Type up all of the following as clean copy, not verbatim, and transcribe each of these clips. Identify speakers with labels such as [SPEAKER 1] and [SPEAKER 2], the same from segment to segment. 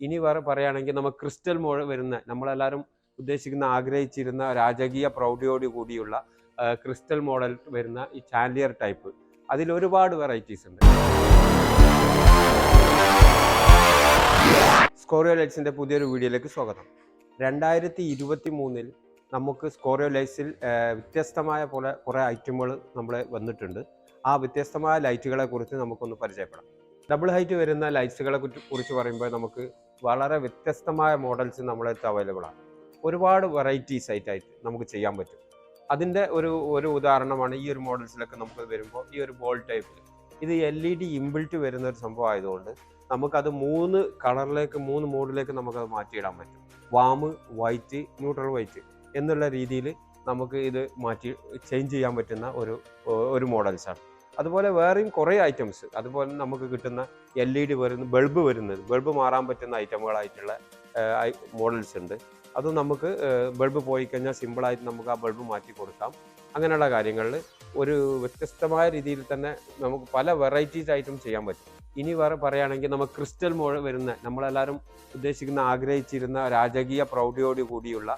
[SPEAKER 1] ഇനി വേറെ പറയുകയാണെങ്കിൽ നമ്മൾ ക്രിസ്റ്റൽ വരുന്ന നമ്മളെല്ലാവരും ഉദ്ദേശിക്കുന്ന ആഗ്രഹിച്ചിരുന്ന രാജകീയ പ്രൗഢിയോട് കൂടിയുള്ള ക്രിസ്റ്റൽ മോഡൽ വരുന്ന ഈ ചാൻഡിലിയർ ടൈപ്പ് അതിൽ ഒരുപാട് വെറൈറ്റീസ് ഉണ്ട്. സ്കോറിയോ ലൈറ്റ്സിൻ്റെ പുതിയൊരു വീഡിയോയിലേക്ക് സ്വാഗതം. 2023 നമുക്ക് സ്കോറിയോ ലൈറ്റ്സിൽ വ്യത്യസ്തമായ കുറേ ഐറ്റമുകൾ നമ്മൾ വന്നിട്ടുണ്ട്. ആ വ്യത്യസ്തമായ ലൈറ്റുകളെ കുറിച്ച് നമുക്കൊന്ന് പരിചയപ്പെടാം. ഡബിൾ ഹൈറ്റ് വരുന്ന ലൈറ്റ്സുകളെ കുറിച്ച് പറയുമ്പോൾ നമുക്ക് വളരെ വ്യത്യസ്തമായ മോഡൽസ് നമ്മളടുത്ത് അവൈലബിൾ ആണ്. ഒരുപാട് വെറൈറ്റീസ് ആയിട്ട് നമുക്ക് ചെയ്യാൻ പറ്റും. അതിൻ്റെ ഒരു ഉദാഹരണമാണ് ഈ ഒരു മോഡൽസിലൊക്കെ നമുക്ക് വരുമ്പോൾ ഈ ഒരു ബോൾ ടൈപ്പിൽ ഇത് LED ഇൻബിൽറ്റ് വരുന്ന ഒരു സംഭവം ആയതുകൊണ്ട് നമുക്കത് 3 കളറിലേക്ക് 3 മോഡിലേക്ക് നമുക്കത് മാറ്റിയിടാൻ പറ്റും. വാം, വൈറ്റ്, ന്യൂട്രൽ വൈറ്റ് എന്നുള്ള രീതിയിൽ നമുക്ക് ഇത് മാറ്റി ചേഞ്ച് ചെയ്യാൻ പറ്റുന്ന ഒരു മോഡൽസാണ്. അതുപോലെ വേറെയും കുറേ ഐറ്റംസ് അതുപോലെ നമുക്ക് കിട്ടുന്ന LED വരുന്ന ബൾബ് മാറാൻ പറ്റുന്ന ഐറ്റമുകളായിട്ടുള്ള മോഡൽസ് ഉണ്ട്. അത് നമുക്ക് ബൾബ് പോയി കഴിഞ്ഞാൽ സിമ്പിളായിട്ട് നമുക്ക് ആ ബൾബ് മാറ്റി കൊടുക്കാം. അങ്ങനെയുള്ള കാര്യങ്ങളിൽ ഒരു വ്യത്യസ്തമായ രീതിയിൽ തന്നെ നമുക്ക് പല വെറൈറ്റീസ് ആയിട്ടും ചെയ്യാൻ പറ്റും. ഇനി വേറെ പറയുകയാണെങ്കിൽ നമുക്ക് ക്രിസ്റ്റൽ വരുന്ന നമ്മളെല്ലാവരും ഉദ്ദേശിക്കുന്ന ആഗ്രഹിച്ചിരുന്ന രാജകീയ പ്രൗഢിയോട് കൂടിയുള്ള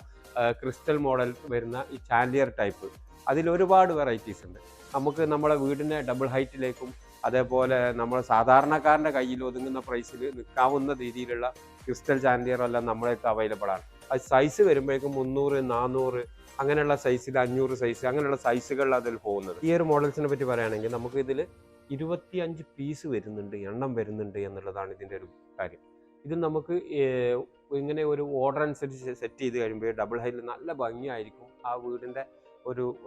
[SPEAKER 1] ക്രിസ്റ്റൽ മോഡൽ വരുന്ന ഈ ചാൻഡിലിയർ ടൈപ്പ് അതിൽ ഒരുപാട് വെറൈറ്റീസ് ഉണ്ട്. നമുക്ക് നമ്മളെ വീടിൻ്റെ ഡബിൾ ഹൈറ്റിലേക്കും അതേപോലെ നമ്മൾ സാധാരണക്കാരൻ്റെ കയ്യിൽ ഒതുങ്ങുന്ന പ്രൈസിൽ നിൽക്കാവുന്ന രീതിയിലുള്ള ക്രിസ്റ്റൽ ചാൻഡിലിയർ എല്ലാം നമ്മളേക്ക് അവൈലബിൾ ആണ്. അത് സൈസ് വരുമ്പോഴേക്കും 300, 400 അങ്ങനെയുള്ള സൈസിൽ 500 സൈസ് അങ്ങനെയുള്ള സൈസുകളിൽ അതിൽ പോകുന്നത്. ഈ ഒരു മോഡൽസിനെ പറ്റി പറയുകയാണെങ്കിൽ നമുക്ക് ഇതിൽ 25 പീസ് വരുന്നുണ്ട്, എണ്ണം വരുന്നുണ്ട് എന്നുള്ളതാണ് ഇതിൻ്റെ ഒരു കാര്യം. ഇത് നമുക്ക് ഇങ്ങനെ ഒരു ഓർഡർ അനുസരിച്ച് സെറ്റ് ചെയ്ത് കഴിയുമ്പോൾ ഡബിൾ ഹൈറ്റിൽ നല്ല ഭംഗിയായിരിക്കും. ആ വീടിൻ്റെ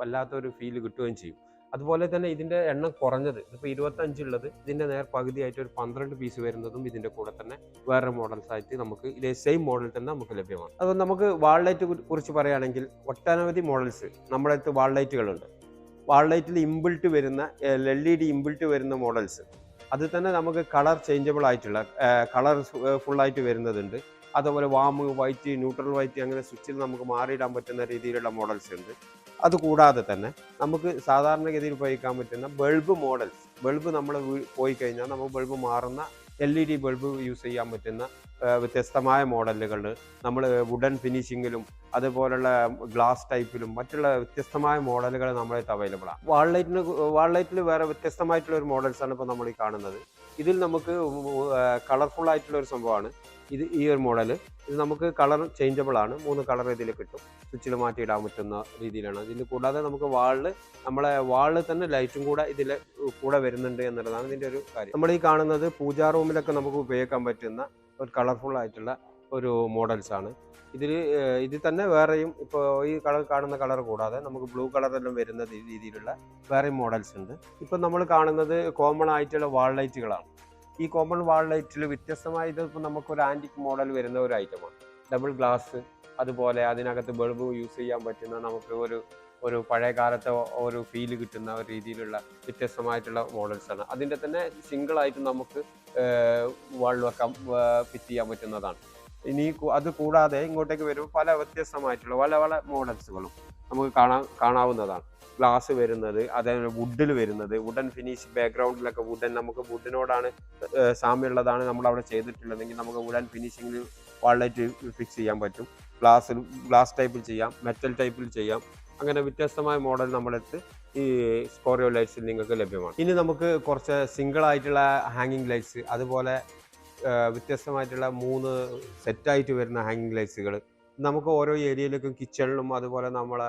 [SPEAKER 1] വല്ലാത്തൊരു ഫീല് കിട്ടുകയും ചെയ്യും. അതുപോലെ തന്നെ ഇതിൻ്റെ എണ്ണം കുറഞ്ഞത് ഇപ്പോൾ 25 ഉള്ളത് ഇതിൻ്റെ പകുതിയായിട്ട് ഒരു 12 പീസ് വരുന്നതും ഇതിൻ്റെ കൂടെ തന്നെ വേറെ മോഡൽസ് ആയിട്ട് നമുക്ക് ഇതേ സെയിം മോഡൽ തന്നെ നമുക്ക് ലഭ്യമാണ്. അപ്പോൾ നമുക്ക് വാൾ ലൈറ്റ് കുറിച്ച് പറയുകയാണെങ്കിൽ ഒട്ടനവധി മോഡൽസ് നമ്മുടെ അടുത്ത് വാൾ ലൈറ്റുകളുണ്ട്. വാൾ ലൈറ്റിൽ ഇൻബിൽറ്റ് വരുന്ന LED ഇൻബിൽറ്റ് വരുന്ന മോഡൽസ് അത് തന്നെ നമുക്ക് കളർ ചേഞ്ചബിൾ ആയിട്ടുള്ള കളർ ഫുള്ളായിട്ട് വരുന്നതുണ്ട്. അതുപോലെ വാം, വൈറ്റ്, ന്യൂട്രൽ വൈറ്റ് അങ്ങനെ സ്വിച്ചിൽ നമുക്ക് മാറിയിടാൻ പറ്റുന്ന രീതിയിലുള്ള മോഡൽസ് ഉണ്ട്. അതുകൂടാതെ തന്നെ നമുക്ക് സാധാരണഗതിയിൽ ഉപയോഗിക്കാൻ പറ്റുന്ന ബൾബ് നമ്മൾ പോയി കഴിഞ്ഞാൽ നമുക്ക് ബൾബ് മാറുന്ന LED ബൾബ് യൂസ് ചെയ്യാൻ പറ്റുന്ന വ്യത്യസ്തമായ മോഡലുകൾ നമ്മൾ വുഡൻ ഫിനിഷിങ്ങിലും അതുപോലുള്ള ഗ്ലാസ് ടൈപ്പിലും മറ്റുള്ള വ്യത്യസ്തമായ മോഡലുകൾ നമ്മളായിട്ട് അവൈലബിൾ ആണ്. വാൾ ലൈറ്റിൽ വേറെ വ്യത്യസ്തമായിട്ടുള്ള ഒരു മോഡൽസാണ് ഇപ്പോൾ നമ്മൾ ഈ കാണുന്നത്. ഇതിൽ നമുക്ക് കളർഫുൾ ആയിട്ടുള്ള ഒരു സംഭവമാണ് ഈ ഒരു മോഡൽ. ഇത് നമുക്ക് കളർ ചേഞ്ചബിൾ ആണ്. 3 കളർ ഇതിൽ കിട്ടും. സ്വിച്ചിൽ മാറ്റിയിടാൻ പറ്റുന്ന രീതിയിലാണ്. ഇതിൽ കൂടാതെ നമുക്ക് വാളിൽ തന്നെ ലൈറ്റും കൂടെ ഇതിൽ കൂടെ വരുന്നുണ്ട് എന്നുള്ളതാണ് ഇതിൻ്റെ ഒരു കാര്യം. നമ്മൾ ഈ കാണുന്നത് പൂജാ റൂമിലൊക്കെ നമുക്ക് ഉപയോഗിക്കാൻ പറ്റുന്ന ഒരു കളർഫുൾ ആയിട്ടുള്ള ഒരു മോഡൽസാണ്. ഇതിൽ തന്നെ വേറെയും ഇപ്പോൾ ഈ കാണുന്ന കളർ കൂടാതെ നമുക്ക് ബ്ലൂ കളറെല്ലാം വരുന്ന രീതിയിലുള്ള വേറെയും മോഡൽസ് ഉണ്ട്. ഇപ്പം നമ്മൾ കാണുന്നത് കോമൺ ആയിട്ടുള്ള വാൾ ലൈറ്റുകളാണ്. ഈ കോമൺ വാൾ ലൈറ്റിൽ വ്യത്യസ്തമായ ഇതിപ്പോൾ നമുക്കൊരു ആൻറ്റിക് മോഡൽ വരുന്ന ഒരു ഐറ്റമാണ്. ഡബിൾ ഗ്ലാസ് അതുപോലെ അതിനകത്ത് ബൾബ് യൂസ് ചെയ്യാൻ പറ്റുന്ന നമുക്ക് ഒരു പഴയ കാലത്തെ ഒരു ഫീല് കിട്ടുന്ന ഒരു രീതിയിലുള്ള വ്യത്യസ്തമായിട്ടുള്ള മോഡൽസാണ്. അതിൻ്റെ തന്നെ സിംഗിളായിട്ട് നമുക്ക് വാളിൽ വെക്കാൻ ഫിറ്റ് ചെയ്യാൻ പറ്റുന്നതാണ്. ഇനി അത് കൂടാതെ ഇങ്ങോട്ടേക്ക് വരുമ്പോൾ പല വ്യത്യസ്തമായിട്ടുള്ള പല മോഡൽസുകളും നമുക്ക് കാണാവുന്നതാണ്. ഗ്ലാസ് വരുന്നത്, അതേപോലെ വുഡിൽ വരുന്നത്, വുഡൻ ഫിനിഷ് ബാക്ക്ഗ്രൗണ്ടിലൊക്കെ നമുക്ക് വുഡിനോടാണ് സാമ്യമുള്ളതാണ് നമ്മളവിടെ ചെയ്തിട്ടുള്ളതെങ്കിൽ നമുക്ക് വുഡൻ ഫിനിഷിങ്ങിൽ വാൾ ലൈറ്റ് ഫിക്സ് ചെയ്യാൻ പറ്റും. ഗ്ലാസ് ടൈപ്പിൽ ചെയ്യാം, മെറ്റൽ ടൈപ്പിൽ ചെയ്യാം. അങ്ങനെ വ്യത്യസ്തമായ മോഡൽ നമ്മളടുത്ത് ഈ സ്കോറിയോ ലൈറ്റ്സിൽ നിങ്ങൾക്ക് ലഭ്യമാണ്. ഇനി നമുക്ക് കുറച്ച് സിംഗിളായിട്ടുള്ള ഹാങ്ങിങ് ലൈറ്റ്സ് അതുപോലെ വ്യത്യസ്തമായിട്ടുള്ള 3 സെറ്റായിട്ട് വരുന്ന ഹാങ്ങിങ് ലൈറ്റ്സുകൾ നമുക്ക് ഓരോ ഏരിയയിലേക്കും കിച്ചണിലും അതുപോലെ നമ്മളെ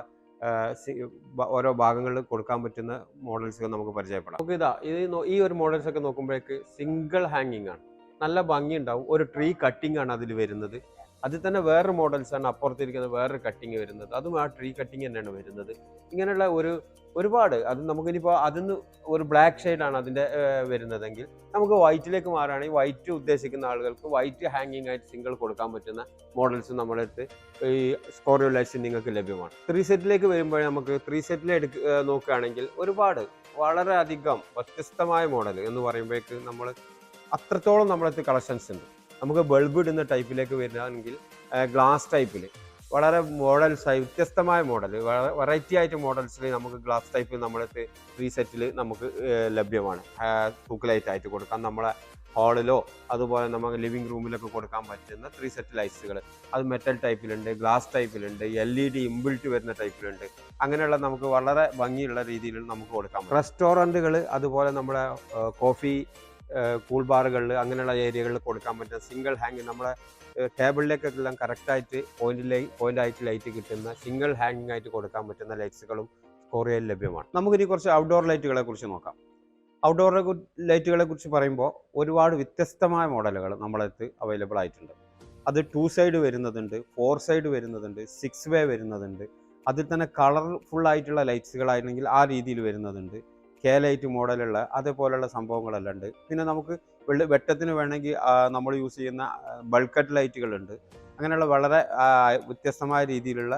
[SPEAKER 1] ഓരോ ഭാഗങ്ങളിൽ കൊടുക്കാൻ പറ്റുന്ന മോഡൽസുകൾ നമുക്ക് പരിചയപ്പെടാം. നമുക്ക് ഈ ഒരു മോഡൽസൊക്കെ നോക്കുമ്പോഴേക്ക് സിംഗിൾ ഹാങ്ങിങ് ആണ്. നല്ല ഭംഗി ഉണ്ടാവും. ഒരു ട്രീ കട്ടിംഗ് ആണ് അതിൽ വരുന്നത്. അതിൽ തന്നെ വേറൊരു മോഡൽസാണ് അപ്പുറത്തിരിക്കുന്ന വേറൊരു കട്ടിങ് വരുന്നത്. അതും ആ ട്രീ കട്ടിങ് തന്നെയാണ് വരുന്നത്. ഇങ്ങനെയുള്ള ഒരുപാട് അത് നമുക്കിനിപ്പോൾ അതിന്ന് ഒരു ബ്ലാക്ക് ഷെയ്ഡാണ് അതിൻ്റെ വരുന്നതെങ്കിൽ നമുക്ക് വൈറ്റിലേക്ക് മാറുകയാണെങ്കിൽ വൈറ്റ് ഉദ്ദേശിക്കുന്ന ആളുകൾക്ക് വൈറ്റ് ഹാങ്ങിങ് ആയിട്ട് സിംഗിൾ കൊടുക്കാൻ പറ്റുന്ന മോഡൽസ് നമ്മുടെ അടുത്ത് ഈ സ്കോറിയോ ലൈറ്റ്സ് നിങ്ങൾക്ക് ലഭ്യമാണ്. 3 സെറ്റിലേക്ക് വരുമ്പോൾ നമുക്ക് 3 സെറ്റിൽ നോക്കുകയാണെങ്കിൽ വളരെ അധികം വ്യത്യസ്തമായ മോഡൽ എന്ന് പറയുമ്പോഴേക്ക് നമ്മൾ അത്രത്തോളം നമ്മളടുത്ത് കളക്ഷൻസ് ഉണ്ട്. നമുക്ക് ബൾബ് ഇടുന്ന ടൈപ്പിലേക്ക് വരുന്നതാണെങ്കിൽ ഗ്ലാസ് ടൈപ്പിൽ വളരെ മോഡൽസായി വ്യത്യസ്തമായ മോഡൽ വെറൈറ്റി ആയിട്ട് മോഡൽസിൽ നമുക്ക് ഗ്ലാസ് ടൈപ്പ് നമ്മളടുത്ത് 3 സെറ്റിൽ നമുക്ക് ലഭ്യമാണ്. തൂക്ക് ലൈറ്റ് ആയിട്ട് കൊടുക്കാം, നമ്മളെ ഹാളിലോ അതുപോലെ നമുക്ക് ലിവിംഗ് റൂമിലൊക്കെ കൊടുക്കാൻ പറ്റുന്ന 3 സെറ്റ് ലൈറ്റ്സുകൾ. അത് മെറ്റൽ ടൈപ്പിലുണ്ട്, ഗ്ലാസ് ടൈപ്പിലുണ്ട്, LED ഇൻബിൽറ്റ് വരുന്ന ടൈപ്പിലുണ്ട്. അങ്ങനെയുള്ള നമുക്ക് വളരെ ഭംഗിയുള്ള രീതിയിൽ നമുക്ക് കൊടുക്കാം. റെസ്റ്റോറൻറ്റുകൾ അതുപോലെ നമ്മുടെ കോഫി കൂൾ ബാറുകളിൽ അങ്ങനെയുള്ള ഏരിയകളിൽ കൊടുക്കാൻ പറ്റുന്ന സിംഗിൾ ഹാങ് നമ്മളെ ടേബിളിലേക്കെല്ലാം കറക്റ്റായിട്ട് പോയിൻ്റായിട്ട് ലൈറ്റ് കിട്ടുന്ന സിംഗിൾ ഹാങ്ങിങ് ആയിട്ട് കൊടുക്കാൻ പറ്റുന്ന ലൈറ്റ്സുകളും സ്കോറിയോയിൽ ലഭ്യമാണ്. നമുക്കിനി കുറച്ച് ഔട്ട്ഡോർ ലൈറ്റുകളെ കുറിച്ച് നോക്കാം. ഔട്ട്ഡോർ ലൈറ്റുകളെ കുറിച്ച് പറയുമ്പോൾ ഒരുപാട് വ്യത്യസ്തമായ മോഡലുകൾ നമ്മളടുത്ത് അവൈലബിൾ ആയിട്ടുണ്ട്. അത് 2 സൈഡ് വരുന്നതുണ്ട്, 4 സൈഡ് വരുന്നതുണ്ട്, 6 വേ വരുന്നതുണ്ട്. അതിൽ തന്നെ കളർഫുൾ ആയിട്ടുള്ള ലൈറ്റ്സുകളായിരുന്നെങ്കിൽ ആ രീതിയിൽ വരുന്നതുണ്ട്. ലൈറ്റ് മോഡലുള്ള അതേപോലെയുള്ള സംഭവങ്ങളെല്ലാം ഉണ്ട്. പിന്നെ നമുക്ക് വെട്ടത്തിന് വേണമെങ്കിൽ നമ്മൾ യൂസ് ചെയ്യുന്ന ബൾക്കറ്റ് ലൈറ്റുകളുണ്ട്. അങ്ങനെയുള്ള വളരെ വ്യത്യസ്തമായ രീതിയിലുള്ള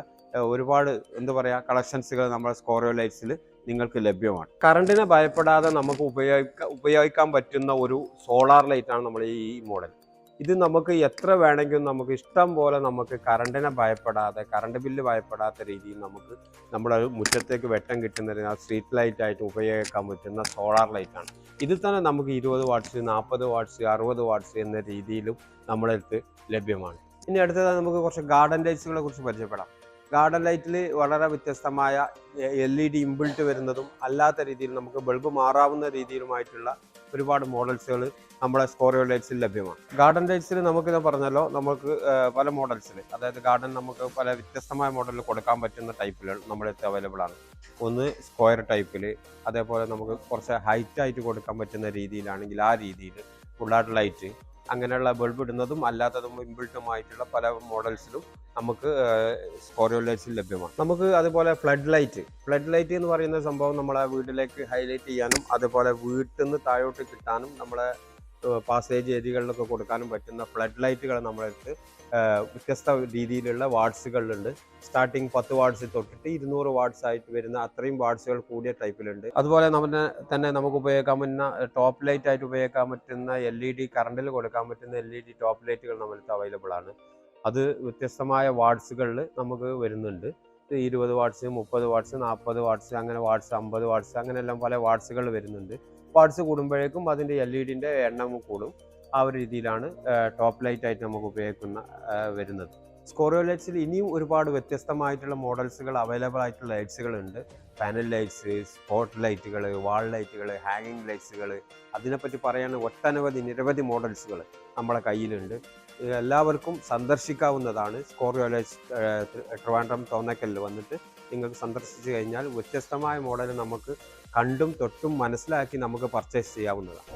[SPEAKER 1] ഒരുപാട് എന്താ പറയുക കളക്ഷൻസുകൾ നമ്മുടെ സ്കോറിയോ ലൈറ്റ്സിൽ നിങ്ങൾക്ക് ലഭ്യമാണ്. കറണ്ടിനെ ഭയപ്പെടാതെ നമുക്ക് ഉപയോഗിക്കാൻ പറ്റുന്ന ഒരു സോളാർ ലൈറ്റാണ് നമ്മൾ ഈ മോഡൽ. ഇത് നമുക്ക് എത്ര വേണമെങ്കിലും നമുക്ക് ഇഷ്ടം പോലെ നമുക്ക് കറണ്ടിനെ ഭയപ്പെടാതെ, കറണ്ട് ബില്ല് ഭയപ്പെടാത്ത രീതിയിൽ നമുക്ക് നമ്മുടെ മുറ്റത്തേക്ക് വെട്ടം കിട്ടുന്ന സ്ട്രീറ്റ് ലൈറ്റായിട്ട് ഉപയോഗിക്കാൻ പറ്റുന്ന സോളാർ ലൈറ്റാണ്. ഇതിൽ തന്നെ നമുക്ക് 20 വാട്ട്സ്, 40 വാട്ട്സ്, 60 വാട്ട്സ് എന്ന രീതിയിലും നമ്മുടെ അടുത്ത് ലഭ്യമാണ്. ഇനി അടുത്തത് നമുക്ക് കുറച്ച് ഗാർഡൻ ലൈറ്റ്സുകളെ കുറിച്ച് പരിചയപ്പെടാം. ഗാർഡൻ ലൈറ്റിൽ വളരെ വ്യത്യസ്തമായ LED ഇൻബിൽറ്റ് വരുന്നതും അല്ലാത്ത രീതിയിൽ നമുക്ക് ബൾബ് മാറാവുന്ന രീതിയിലുമായിട്ടുള്ള ഒരുപാട് മോഡൽസുകൾ നമ്മുടെ സ്കോറിയോ ലൈറ്റ്സിൽ ലഭ്യമാണ്. ഗാർഡൻ ലൈറ്റ്സിൽ നമുക്കിത് പറഞ്ഞല്ലോ, നമുക്ക് പല മോഡൽസിൽ, അതായത് ഗാർഡൻ നമുക്ക് പല വ്യത്യസ്തമായ മോഡലിൽ കൊടുക്കാൻ പറ്റുന്ന ടൈപ്പുകൾ നമ്മുടെ അടുത്ത് അവൈലബിൾ ആണ്. ഒന്ന് സ്ക്വയർ ടൈപ്പിൽ, അതേപോലെ നമുക്ക് കുറച്ച് ഹൈറ്റായിട്ട് കൊടുക്കാൻ പറ്റുന്ന രീതിയിലാണെങ്കിൽ ആ രീതിയിൽ ഫുള്ളായിട്ട് ലൈറ്റ്, അങ്ങനെയുള്ള ബൾബ് ഇടുന്നതും അല്ലാത്തതും ഇൻബിൽറ്റുമായിട്ടുള്ള പല മോഡൽസിലും നമുക്ക് സ്കോറിയോ ലൈറ്റ്സിൽ ലഭ്യമാണ്. നമുക്ക് അതുപോലെ ഫ്ലഡ് ലൈറ്റ് എന്ന് പറയുന്ന സംഭവം നമ്മളെ വീട്ടിലേക്ക് ഹൈലൈറ്റ് ചെയ്യാനും അതുപോലെ വീട്ടിൽ നിന്ന് താഴോട്ട് കിട്ടാനും നമ്മളെ പാസേജ് ഏരിയകളിലൊക്കെ കൊടുക്കാനും പറ്റുന്ന ഫ്ലഡ് ലൈറ്റുകൾ നമ്മളടുത്ത് വ്യത്യസ്ത രീതിയിലുള്ള വാട്ട്സുകളിലുണ്ട്. സ്റ്റാർട്ടിങ് 10 വാട്ട്സ് തൊട്ടിട്ട് 200 വാട്ട്സ് ആയിട്ട് വരുന്ന അത്രയും വാട്ട്സുകൾ കൂടിയ ടൈപ്പിലുണ്ട്. അതുപോലെ തന്നെ നമുക്ക് ഉപയോഗിക്കാൻ പറ്റുന്ന ടോപ്പ് ലൈറ്റ് ആയിട്ട് ഉപയോഗിക്കാൻ പറ്റുന്ന LED കറണ്ടിൽ കൊടുക്കാൻ പറ്റുന്ന LED ടോപ്പ് ലൈറ്റുകൾ നമ്മൾക്ക് അവൈലബിൾ ആണ്. അത് വ്യത്യസ്തമായ വാട്ട്സുകളിൽ നമുക്ക് വരുന്നുണ്ട്. 20 വാട്ട്സ്, 30 വാട്ട്സ്, 40 വാട്ട്സ്, അങ്ങനെ വാട്ട്സ് 50 വാട്ട്സ്, അങ്ങനെയെല്ലാം പല വാട്ട്സുകൾ വരുന്നുണ്ട്. വാട്ട്സ് കൂടുമ്പോഴേക്കും അതിൻ്റെ LED എണ്ണവും കൂടും. ആ ഒരു രീതിയിലാണ് ടോപ്പ് ലൈറ്റ് ആയിട്ട് നമുക്ക് വരുന്നത്. സ്കോറിയോ ലൈറ്റ്സിൽ ഇനിയും ഒരുപാട് വ്യത്യസ്തമായിട്ടുള്ള മോഡൽസുകൾ അവൈലബിൾ ആയിട്ടുള്ള ലൈറ്റ്സുകൾ ഉണ്ട്. പാനൽ ലൈറ്റ്സ്, സ്പോട്ട് ലൈറ്റുകൾ, വാൾ ലൈറ്റുകൾ, ഹാങ്ങിങ് ലൈറ്റ്സുകൾ, അതിനെപ്പറ്റി പറയാൻ നിരവധി മോഡൽസുകൾ നമ്മുടെ കയ്യിലുണ്ട്. എല്ലാവർക്കും സന്ദർശിക്കാവുന്നതാണ്. സ്കോറിയോ ലൈറ്റ്സ് ട്രിവാൻഡ്രം തോന്നക്കലിൽ വന്നിട്ട് നിങ്ങൾക്ക് സന്ദർശിച്ചു കഴിഞ്ഞാൽ വ്യത്യസ്തമായ മോഡൽ നമുക്ക് കണ്ടും തൊട്ടും മനസ്സിലാക്കി നമുക്ക് പർച്ചേസ് ചെയ്യാവുന്നതാണ്.